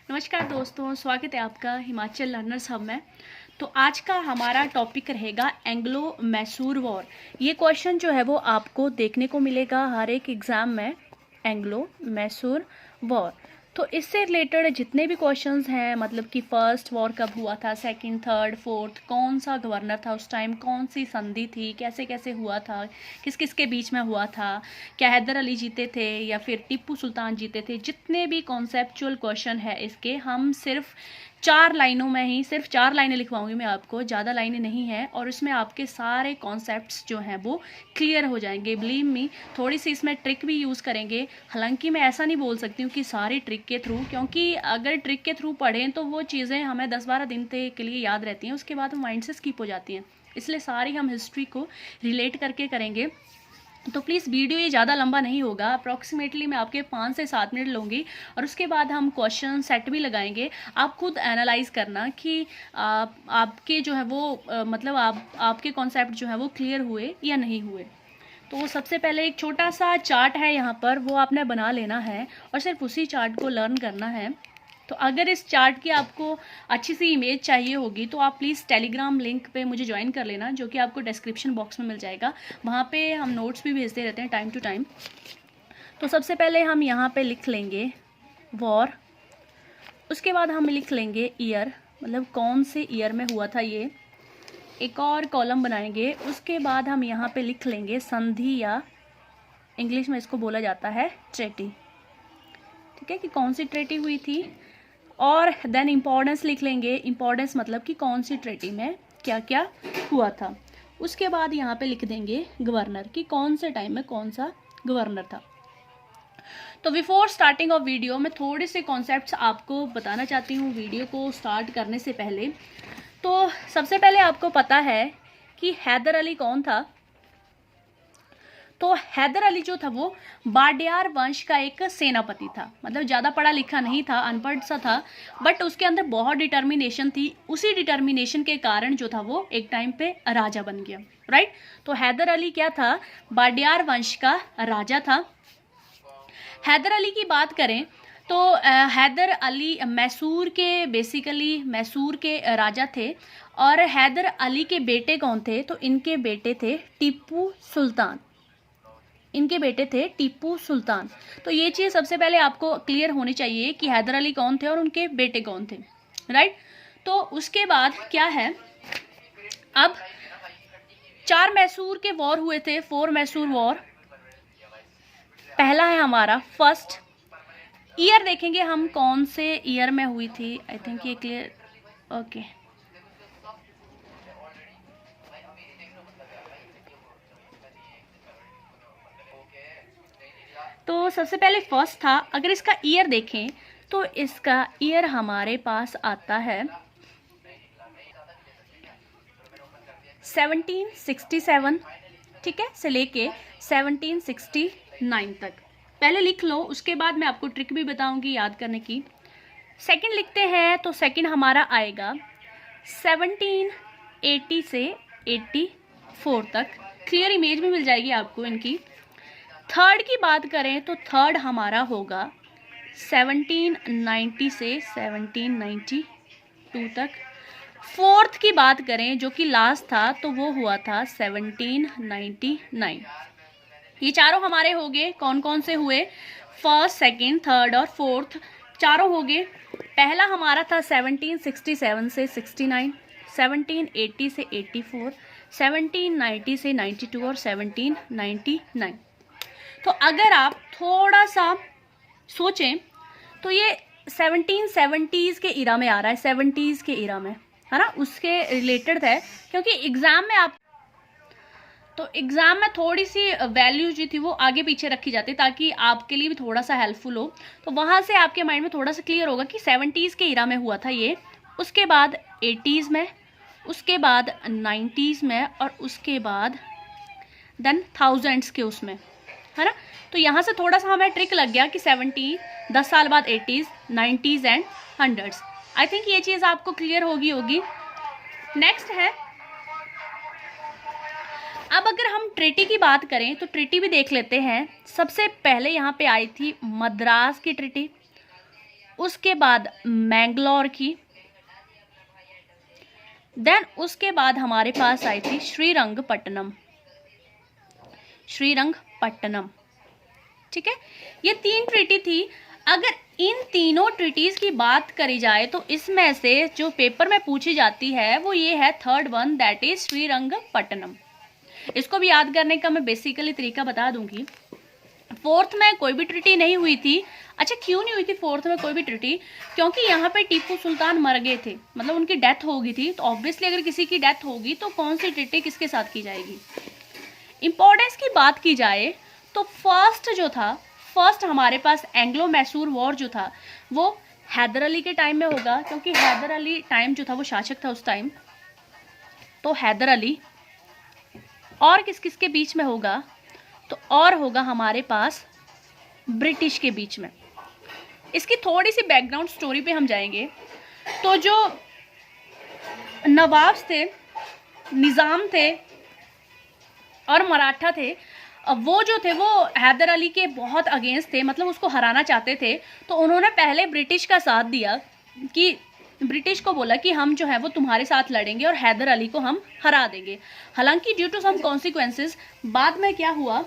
नमस्कार दोस्तों, स्वागत है आपका हिमाचल लर्नर्स हब में। तो आज का हमारा टॉपिक रहेगा एंग्लो मैसूर वॉर। ये क्वेश्चन जो है वो आपको देखने को मिलेगा हर एक एग्ज़ाम में, एंग्लो मैसूर वॉर। तो इससे रिलेटेड जितने भी क्वेश्चंस हैं, मतलब कि फर्स्ट वॉर कब हुआ था, सेकंड, थर्ड, फोर्थ, कौन सा गवर्नर था उस टाइम, कौन सी संधि थी, कैसे कैसे हुआ था, किस किस के बीच में हुआ था, क्या हैदर अली जीते थे या फिर टीपू सुल्तान जीते थे, जितने भी कॉन्सेप्चुअल क्वेश्चन है इसके हम सिर्फ 4 लाइनों में ही, सिर्फ 4 लाइनें लिखवाऊंगी मैं आपको, ज़्यादा लाइनें नहीं हैं, और इसमें आपके सारे कॉन्सेप्ट्स जो हैं वो क्लियर हो जाएंगे। बिलीव मी, थोड़ी सी इसमें ट्रिक भी यूज़ करेंगे। हालांकि मैं ऐसा नहीं बोल सकती हूँ कि सारी ट्रिक के थ्रू, क्योंकि अगर ट्रिक के थ्रू पढ़ें तो वो चीज़ें हमें 10-12 दिन के लिए याद रहती हैं, उसके बाद वो माइंड से स्किप हो जाती हैं। इसलिए सारी हम हिस्ट्री को रिलेट करके करेंगे। तो प्लीज़ वीडियो ये ज़्यादा लंबा नहीं होगा, अप्रॉक्सीमेटली मैं आपके 5 से 7 मिनट लूँगी, और उसके बाद हम क्वेश्चन सेट भी लगाएंगे। आप खुद एनालाइज करना कि आपके जो है वो मतलब आपके कॉन्सेप्ट जो है वो क्लियर हुए या नहीं हुए। तो सबसे पहले एक छोटा सा चार्ट है यहाँ पर, वो आपने बना लेना है और सिर्फ उसी चार्ट को लर्न करना है। तो अगर इस चार्ट की आपको अच्छी सी इमेज चाहिए होगी तो आप प्लीज़ टेलीग्राम लिंक पे मुझे ज्वाइन कर लेना, जो कि आपको डिस्क्रिप्शन बॉक्स में मिल जाएगा। वहाँ पे हम नोट्स भी भेजते रहते हैं टाइम टू टाइम। तो सबसे पहले हम यहाँ पे लिख लेंगे वॉर, उसके बाद हम लिख लेंगे ईयर, मतलब कौन से ईयर में हुआ था ये। एक और कॉलम बनाएंगे, उसके बाद हम यहाँ पे लिख लेंगे संधि, या इंग्लिश में इसको बोला जाता है ट्रेटी। ठीक है, कि कौन सी ट्रेटी हुई थी। और देन इम्पोर्टेंस लिख लेंगे, इम्पोर्टेंस मतलब कि कौन सी ट्रेटी में क्या क्या हुआ था। उसके बाद यहाँ पे लिख देंगे गवर्नर, कि कौन से टाइम में कौन सा गवर्नर था। तो बिफोर स्टार्टिंग ऑफ वीडियो मैं थोड़े से कॉन्सेप्ट्स आपको बताना चाहती हूँ वीडियो को स्टार्ट करने से पहले। तो सबसे पहले आपको पता है कि हैदर अली कौन था। तो हैदर अली जो था वो बाडियार वंश का एक सेनापति था, मतलब ज़्यादा पढ़ा लिखा नहीं था, अनपढ़ सा था, बट उसके अंदर बहुत डिटर्मिनेशन थी। उसी डिटर्मिनेशन के कारण जो था वो एक टाइम पे राजा बन गया, राइट। तो हैदर अली क्या था, बाडियार वंश का राजा था। हैदर अली की बात करें तो हैदर अली मैसूर के, बेसिकली मैसूर के राजा थे। और हैदर अली के बेटे कौन थे, तो इनके बेटे थे टीपू सुल्तान, इनके बेटे थे टीपू सुल्तान। तो ये चीज़ सबसे पहले आपको क्लियर होनी चाहिए कि हैदर अली कौन थे और उनके बेटे कौन थे, राइट। तो उसके बाद क्या है, अब 4 मैसूर के वॉर हुए थे, 4 मैसूर वॉर। पहला है हमारा फर्स्ट ईयर, देखेंगे हम कौन से ईयर में हुई थी। आई थिंक ये क्लियर, ओके। तो सबसे पहले फर्स्ट था, अगर इसका ईयर देखें तो इसका ईयर हमारे पास आता है 1767, ठीक है, से लेके 1769 तक। पहले लिख लो, उसके बाद मैं आपको ट्रिक भी बताऊंगी याद करने की। सेकंड लिखते हैं तो सेकंड हमारा आएगा 1780 से 84 तक, क्लियर इमेज भी मिल जाएगी आपको इनकी। थर्ड की बात करें तो थर्ड हमारा होगा 1790 से 1792 तक। फोर्थ की बात करें जो कि लास्ट था, तो वो हुआ था 1799। ये चारों हमारे हो गए, कौन कौन से हुए, फर्स्ट, सेकंड, थर्ड और फोर्थ, चारों हो गए। पहला हमारा था 1767 से 69, 1780 से 84, 1790 से 92 और 1799। तो अगर आप थोड़ा सा सोचें तो ये 1770s के इरा में आ रहा है, 70s के इरा में, है ना, उसके रिलेटेड है। क्योंकि एग्जाम में आप, तो एग्जाम में थोड़ी सी वैल्यू जो थी वो आगे पीछे रखी जाती ताकि आपके लिए भी थोड़ा सा हेल्पफुल हो। तो वहाँ से आपके माइंड में थोड़ा सा क्लियर होगा कि 70s के इरा में हुआ था ये, उसके बाद 80s में, उसके बाद 90s में, और उसके बाद देन थाउजेंड्स के उसमें, है ना। तो यहाँ से थोड़ा सा हमें ट्रिक लग गया कि 10 साल बाद 80s, 90s and 100s। I think ये चीज़ आपको क्लियर होगी। नेक्स्ट है, अब अगर हम ट्रीटी की बात करें तो ट्रीटी भी देख लेते हैं। सबसे पहले यहाँ पे आई थी मद्रास की ट्रीटी, उसके बाद मैंगलोर की, देन उसके बाद हमारे पास आई थी श्रीरंगपट्टनम। श्रीरंगपट्टनम, ठीक है। ये 3 ट्रीटी थी। अगर इन तीनों ट्रीटीज की बात करी जाए तो इसमें से जो पेपर में पूछी जाती है वो ये है third one, that is Srirangapatna. इसको भी याद करने का मैं बेसिकली तरीका बता दूंगी। फोर्थ में कोई भी ट्रीटी नहीं हुई थी। अच्छा, क्यों नहीं हुई थी फोर्थ में कोई भी ट्रीटी? क्योंकि यहाँ पे टीपू सुल्तान मर गए थे, मतलब उनकी डेथ हो गई थी। तो ऑब्वियसली अगर किसी की डेथ होगी तो कौन सी ट्रीटी किसके साथ की जाएगी? इंपॉर्टेंस की बात की जाए तो फर्स्ट हमारे पास एंग्लो मैसूर वॉर जो था वो हैदर अली के टाइम में होगा, क्योंकि हैदर अली टाइम जो था वो शासक था उस टाइम। तो हैदर अली और किस किस के बीच में होगा? तो और होगा हमारे पास ब्रिटिश के बीच में। इसकी थोड़ी सी बैकग्राउंड स्टोरी पे हम जाएंगे। तो जो नवाब थे, निज़ाम थे और मराठा थे, वो जो थे वो हैदर अली के बहुत अगेंस्ट थे, मतलब उसको हराना चाहते थे। तो उन्होंने पहले ब्रिटिश का साथ दिया, कि ब्रिटिश को बोला कि हम जो है वो तुम्हारे साथ लड़ेंगे और हैदर अली को हम हरा देंगे। हालांकि ड्यू टू सम कॉन्सिक्वेंसेस बाद में क्या हुआ,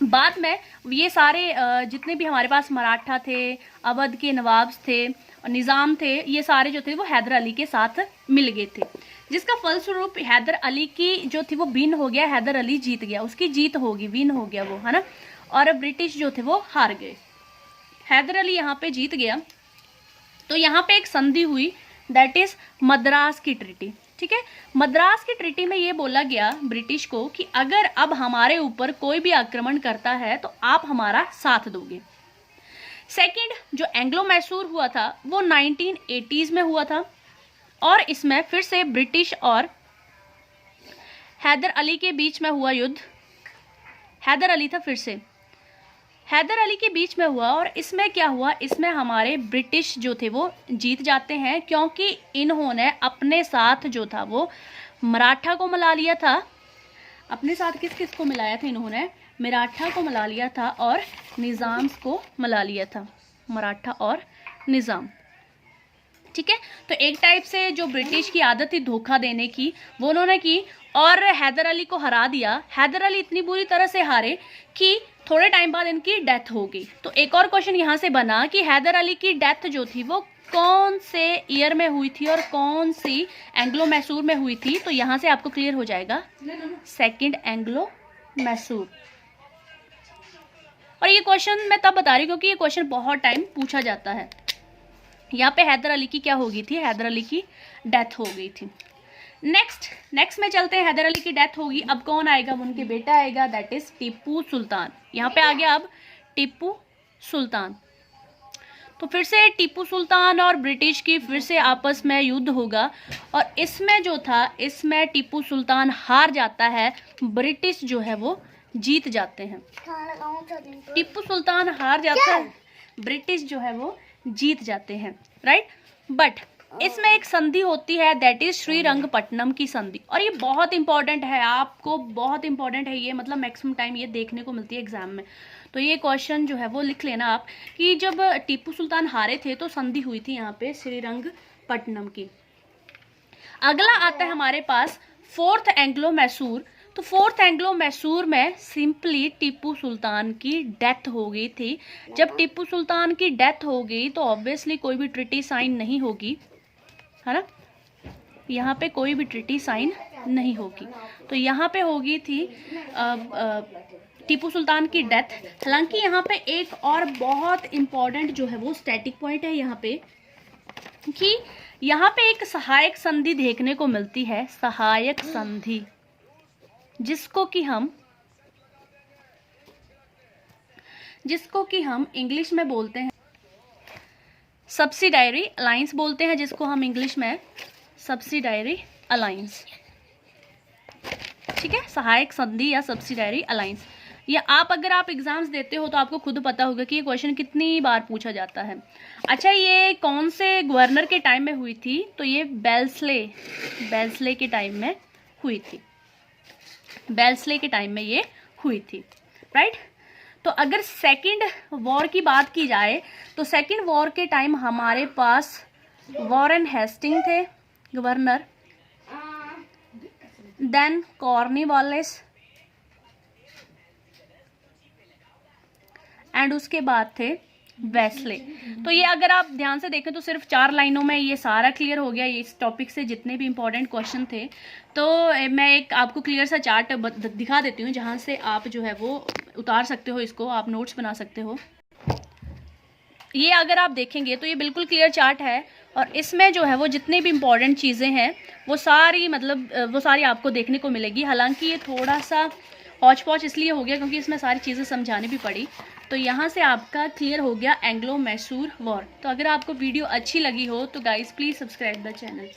बाद में ये सारे जितने भी हमारे पास मराठा थे, अवध के नवाब थे, निज़ाम थे, ये सारे जो थे वो हैदर अली के साथ मिल गए थे, जिसका फलस्वरूप हैदर अली की जो थी वो विन हो गया। हैदर अली जीत गया, उसकी जीत होगी, विन हो गया वो, है ना। और ब्रिटिश जो थे वो हार गए, हैदर अली यहाँ पे जीत गया। तो यहाँ पे एक संधि हुई, दैट इज मद्रास की ट्रीटी, ठीक है। मद्रास की ट्रीटी में ये बोला गया ब्रिटिश को कि अगर अब हमारे ऊपर कोई भी आक्रमण करता है तो आप हमारा साथ दोगे। सेकंड जो एंग्लो मैसूर हुआ था वो 1980s में हुआ था, और इसमें फिर से ब्रिटिश और हैदर अली के बीच में हुआ युद्ध। हैदर अली था, फिर से हैदर अली के बीच में हुआ, और इसमें क्या हुआ, इसमें हमारे ब्रिटिश जो थे वो जीत जाते हैं, क्योंकि इन्होंने अपने साथ जो था वो मराठा को मिला लिया था। अपने साथ किस किस को मिलाया था इन्होंने? मराठा को मिला लिया था और निज़ाम को मिला लिया था, मराठा और निज़ाम, ठीक है। तो एक टाइप से जो ब्रिटिश की आदत थी धोखा देने की, वो उन्होंने की और हैदर अली को हरा दिया। हैदर अली इतनी बुरी तरह से हारे कि थोड़े टाइम बाद इनकी डेथ हो गई। तो एक और क्वेश्चन यहाँ से बना कि हैदर अली की डेथ जो थी वो कौन से ईयर में हुई थी और कौन सी एंग्लो मैसूर में हुई थी? तो यहाँ से आपको क्लियर हो जाएगा, सेकंड एंग्लो मैसूर। और ये क्वेश्चन मैं तब बता रही हूँ क्योंकि ये क्वेश्चन बहुत टाइम पूछा जाता है। यहाँ पे हैदर अली की क्या हो गई थी? हैदर अली की डेथ हो गई थी। नेक्स्ट में चलते हैं। हैदर अली की डेथ होगी, अब कौन आएगा? उनके बेटा आएगा, दैट इज टीपू सुल्तान। यहाँ पे आ गया अब टीपू सुल्तान। तो फिर से टीपू सुल्तान और ब्रिटिश की फिर से आपस में युद्ध होगा, और इसमें जो था, इसमें टीपू सुल्तान हार जाता है, ब्रिटिश जो है वो जीत जाते हैं। टीपू सुल्तान हार जाता है, ब्रिटिश जो है वो जीत जाते हैं, राइट। बट इसमें एक संधि होती है, दैट इज श्रीरंगपट्टनम की संधि, और ये बहुत इंपॉर्टेंट है, आपको बहुत इंपॉर्टेंट है ये, मतलब मैक्सिमम टाइम ये देखने को मिलती है एग्जाम में। तो ये क्वेश्चन जो है वो लिख लेना आप कि जब टीपू सुल्तान हारे थे तो संधि हुई थी यहाँ पे श्रीरंगपट्टनम की। अगला आता है हमारे पास फोर्थ एंग्लो मैसूर। तो फोर्थ एंग्लो मैसूर में सिंपली टीपू सुल्तान की डेथ हो गई थी। जब टीपू सुल्तान की डेथ हो गई तो ऑब्वियसली कोई भी ट्रीटी साइन नहीं होगी, है ना। यहाँ पे कोई भी ट्रीटी साइन नहीं होगी, तो यहाँ पे होगी थी टीपू सुल्तान की डेथ। हालांकि यहाँ पे एक और बहुत इंपॉर्टेंट जो है वो स्टैटिक पॉइंट है यहाँ पे, कि यहाँ पे एक सहायक संधि देखने को मिलती है, सहायक संधि, जिसको कि हम इंग्लिश में बोलते हैं सब्सिडायरी अलायंस बोलते हैं, जिसको हम इंग्लिश में सब्सिडायरी अलायंस, ठीक है, सहायक संधि या सब्सिडायरी अलायंस। या अगर आप एग्जाम्स देते हो तो आपको खुद पता होगा कि ये क्वेश्चन कितनी बार पूछा जाता है। अच्छा, ये कौन से गवर्नर के टाइम में हुई थी? तो ये बेल्सले के टाइम में हुई थी, बेल्सले के टाइम में ये हुई थी, राइट। तो अगर सेकंड वॉर की बात की जाए तो सेकंड वॉर के टाइम हमारे पास वॉरेन हेस्टिंग थे गवर्नर, देन कॉर्नवालिस, एंड उसके बाद थे वेस्ले। तो ये अगर आप ध्यान से देखें तो सिर्फ 4 लाइनों में ये सारा क्लियर हो गया। ये इस टॉपिक से जितने भी इंपॉर्टेंट क्वेश्चन थे, तो मैं एक आपको क्लियर सा चार्ट दिखा देती हूँ जहाँ से आप जो है वो उतार सकते हो, इसको आप नोट्स बना सकते हो। ये अगर आप देखेंगे तो ये बिल्कुल क्लियर चार्ट है और इसमें जो है वो जितनी भी इम्पॉर्टेंट चीज़ें हैं वो सारी आपको देखने को मिलेगी। हालांकि ये थोड़ा सा हौच पौच इसलिए हो गया क्योंकि इसमें सारी चीज़ें समझानी भी पड़ी। तो यहाँ से आपका क्लियर हो गया एंग्लो मैसूर वॉर। तो अगर आपको वीडियो अच्छी लगी हो तो guys please subscribe the channel.